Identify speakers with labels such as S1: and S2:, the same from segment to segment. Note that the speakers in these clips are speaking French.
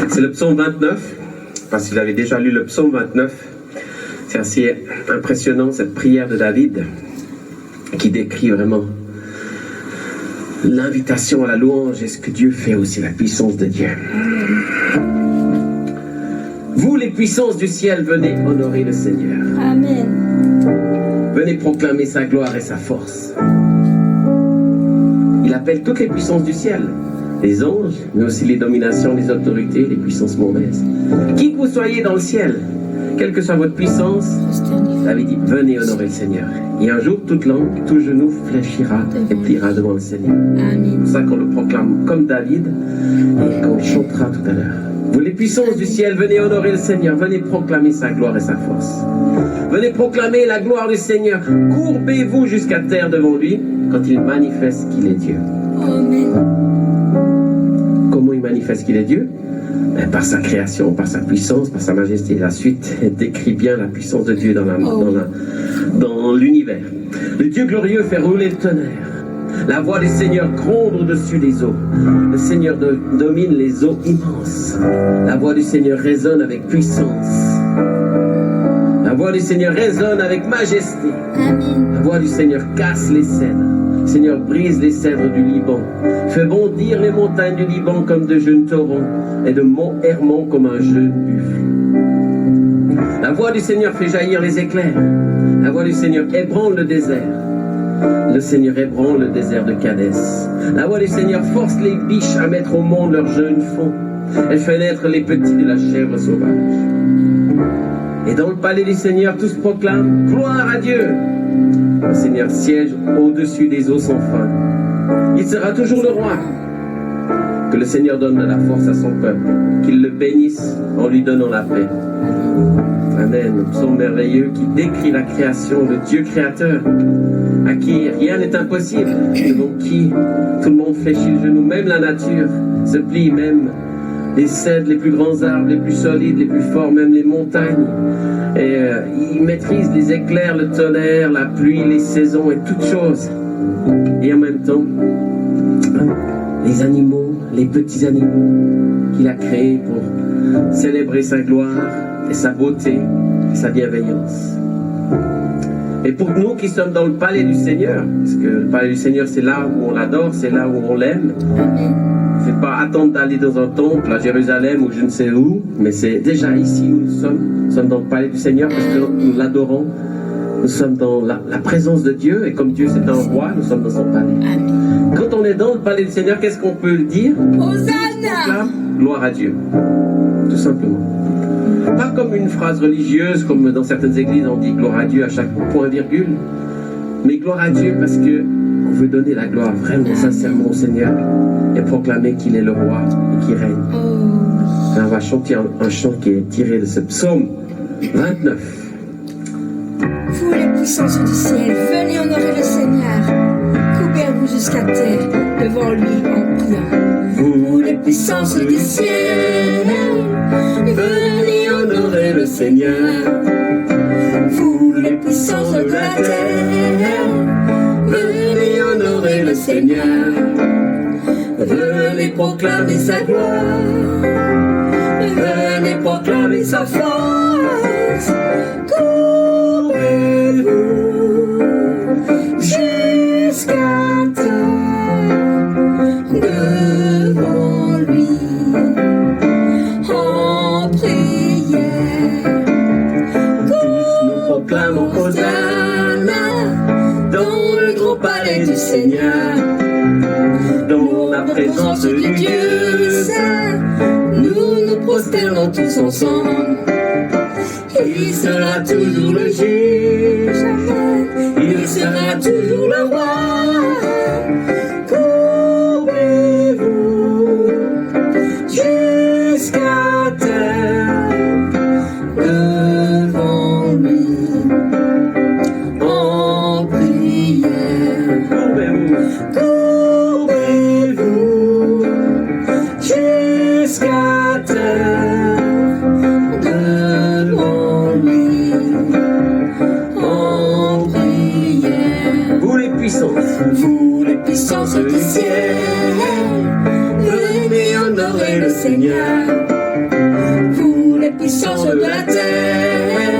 S1: C'est le psaume 29, parce que vous avez déjà lu le psaume 29. C'est assez impressionnant cette prière de David qui décrit vraiment l'invitation à la louange et ce que Dieu fait aussi, la puissance de Dieu. Vous, les puissances du ciel, venez honorer le Seigneur.
S2: Amen.
S1: Venez proclamer sa gloire et sa force. Il appelle toutes les puissances du ciel, les anges, mais aussi les dominations, les autorités, les puissances mauvaises. Qui que vous soyez dans le ciel, quelle que soit votre puissance, David dit, venez honorer le Seigneur. Et un jour, toute langue, tout genou fléchira et pliera devant le Seigneur. C'est pour ça qu'on le proclame comme David et qu'on chantera tout à l'heure. Vous, les puissances du ciel, venez honorer le Seigneur. Venez proclamer sa gloire et sa force. Venez proclamer la gloire du Seigneur. Courbez-vous jusqu'à terre devant lui quand il manifeste qu'il est Dieu.
S2: Amen.
S1: Comment il manifeste qu'il est Dieu? Par sa création, par sa puissance, par sa majesté. La suite décrit bien la puissance de Dieu dans l'univers. Le Dieu glorieux fait rouler le tonnerre. La voix du Seigneur gronde au-dessus des eaux. Le Seigneur domine les eaux immenses. La voix du Seigneur résonne avec puissance. La voix du Seigneur résonne avec majesté.
S2: Amen.
S1: La voix du Seigneur casse les cèdres. Le Seigneur brise les cèdres du Liban. Fait bondir les montagnes du Liban comme de jeunes taureaux et de mont Hermon comme un jeune buffle. La voix du Seigneur fait jaillir les éclairs. La voix du Seigneur ébranle le désert. Le Seigneur ébranle le désert de Cadès. La voix du Seigneur force les biches à mettre au monde leurs jeunes fonds. Elle fait naître les petits de la chèvre sauvage. Et dans le palais du Seigneur, tous proclament gloire à Dieu. Le Seigneur siège au-dessus des eaux sans fin. Il sera toujours le roi. Que le Seigneur donne de la force à son peuple. Qu'il le bénisse en lui donnant la paix. Amen. Le psaume merveilleux qui décrit la création, le Dieu créateur, à qui rien n'est impossible, devant qui tout le monde fléchit le genou, même la nature se plie, même les cèdres, les plus grands arbres, les plus solides, les plus forts, même les montagnes. Et il maîtrise les éclairs, le tonnerre, la pluie, les saisons et toutes choses. Et en même temps, les animaux, les petits animaux qu'il a créés pour célébrer sa gloire et sa beauté et sa bienveillance. Et pour nous qui sommes dans le palais du Seigneur, parce que le palais du Seigneur c'est là où on l'adore, c'est là où on l'aime. C'est pas attendre d'aller dans un temple à Jérusalem ou je ne sais où, mais c'est déjà ici où nous sommes. Nous sommes dans le palais du Seigneur parce que nous l'adorons. Nous sommes dans la présence de Dieu et comme Dieu c'est un roi, nous sommes dans son palais. Quand on est dans le palais du Seigneur, qu'est-ce qu'on peut dire?
S2: Hosanna!
S1: Gloire à Dieu. Tout simplement. Pas comme une phrase religieuse, comme dans certaines églises on dit gloire à Dieu à chaque point-virgule, mais gloire à Dieu parce que on veut donner la gloire vraiment sincèrement au Seigneur et proclamer qu'il est le roi et qu'il règne. Et on va chanter un chant qui est tiré de ce psaume 29.
S2: Vous les puissances du ciel, venez honorer le Seigneur. Courbez-vous jusqu'à terre devant lui en priant. Vous les puissances du ciel, venez honorer le Seigneur. Vous les puissances de la terre, venez honorer le Seigneur. Venez proclamer sa gloire, venez proclamer sa force. Courbez-vous jusqu'à terre devant lui en prière.
S1: Tous nous proclamons
S2: Hosanna dans le grand palais du Seigneur.
S1: dans la présence
S2: du
S1: du
S2: Dieu saint, nous nous prosternons tous ensemble. Il sera toujours le juge, il sera toujours le roi. Courbez-vous jusqu'à terre devant lui en prière. Courbez-vous jusqu'à terre devant lui en prière.
S1: Vous les puissances,
S2: Vous les puissances du ciel, venez honorer le Seigneur. puissance de la terre.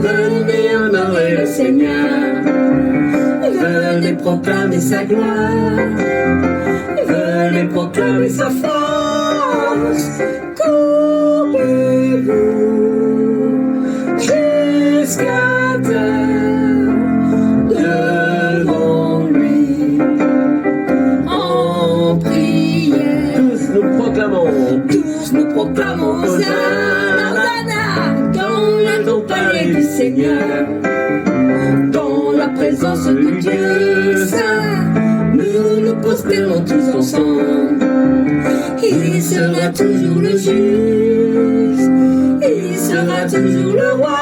S2: Venez honorer le Seigneur. Venez proclamer sa gloire. Venez proclamer sa force. Courbez-vous jusqu'à terre devant lui en prière.
S1: Tous nous proclamons
S2: Hosanna dans le nom palais du Seigneur. Dans la présence de Dieu Saint, nous nous prosternons tous ensemble. Il sera toujours le juste, il sera toujours le roi.